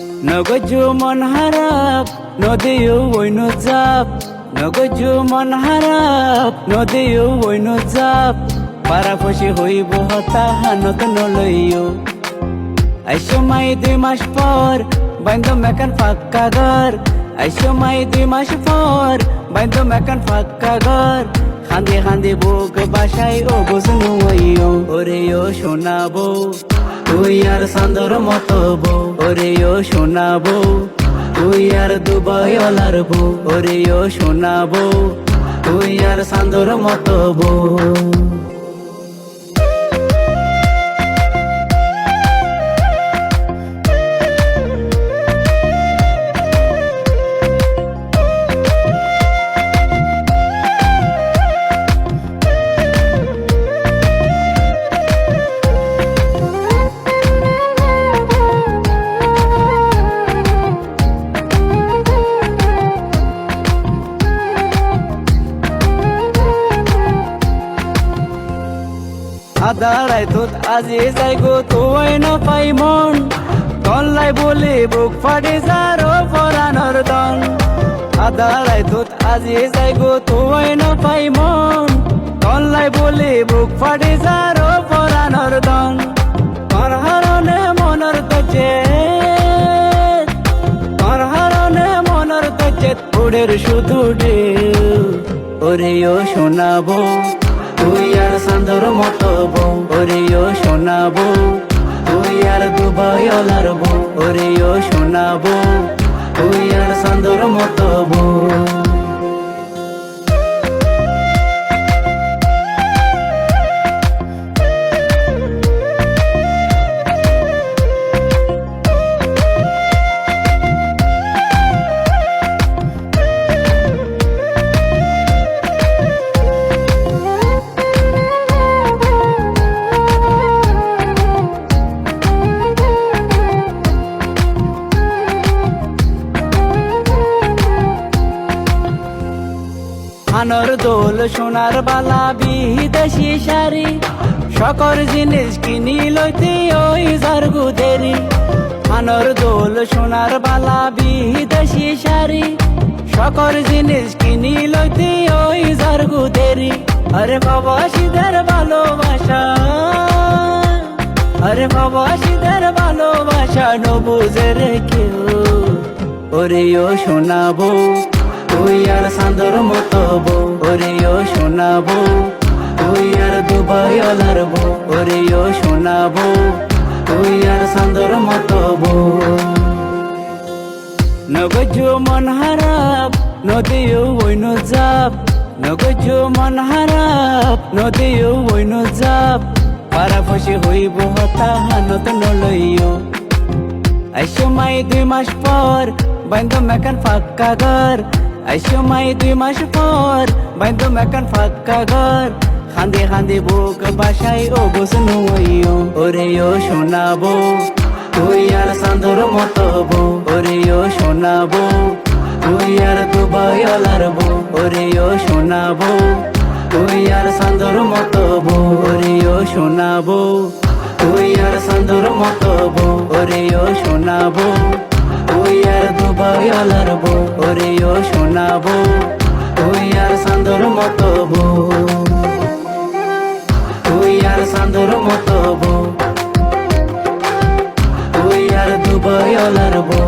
নগজু মন হারাপ নদীও ওইনো জাপ নগজু মন হারাপ নদীও ওইনো জাপ পারাফসি হইব হতাহানত নলইও আইসো মাই 2 মাস পর বাইন্দ মেকান ফাক্কা ঘর আইসো মাই 2 মাস পর বাইন্দ মেকান ফাক্কা ঘর খান্দে খান্দে বুক বাসাই ও বুঝনু আইও ওরে ও শোনাবো তুই আর সান্দর মতো বউ ওরে ও শোনাবো তুই আর দুবাই ওলার বউ ওরে ও শোনাবো তুই আর সান্দর মতো বউ আদারাই তোত আজি যাইগো তুই না পাই মন কল্লাই বলি বুক ফাটে যারো পরানোর দন আদারাই তোত আজি যাইগো তুই না পাই মন কল্লাই বলি বুক ফাটে যারো পরানোর দন তোর হারনে মনের তচে তোর হারনে মনের তচে উড়ের শুধু ঢেউ ওরে ও শোনাবো তুই আর সান্দর মতো বউ ওরে ও শোনাবো তুই আর দুবাই ওলার বউ ওরে ও শোনাবো তুই আর সান্দর মতো বউ আনর দোল সোনার বালা বিদেশি শাড়ি সকর জিনিস কিনি লইতে ওই জারগু দেরি আনর দোল সোনার বালা বিদেশি শাড়ি সকর জিনিস কিনি লইতে ওই জারগু দেরি আরে বাবা সিদের ভালোবাসা আরে বাবা সিদের ভালোবাসা নবুঝে রে কেউ ওরে ও শোনাবো তুই আর সান্দর মতো বউ ওরে ও শোনাবো তুই আর দুবাই ওলার বউ ওরে ও শোনাবো তুই আর সান্দর মতো বউ নগজু মন হারাপ নদীও ওইনো জাপ নগজু মন হারাপ নদীও ওইনো জাপ পারাফসি হইব হতাহানত নলইও আইসো মাই 2 মাস পর বাইন্দ মেকান ফাক্কা ঘর আইসো মাই 2 মাস পর বাইন্দ মেকান ফাক্কা ঘর খান্দে খান্দে বুক বাসাই ও বুঝনু আইও ওরে ও শোনাবো তুই আর সান্দর মতো বউ ওরে ও শোনাবো তুই আর দুবাই ওলার বউ ওরে ও শোনাবো তুই আর সান্দর মতো বউ ওরে ও শোনাবো তুই আর সান্দর মতো বউ ওরে ও শোনাবো তুই আর দুবাই ওলার বউ ওরে ও শোনাবো তুই আর সান্দর মতো বউ তুই আর সান্দর মতো বউ তুই আর দুবাই ওলার বউ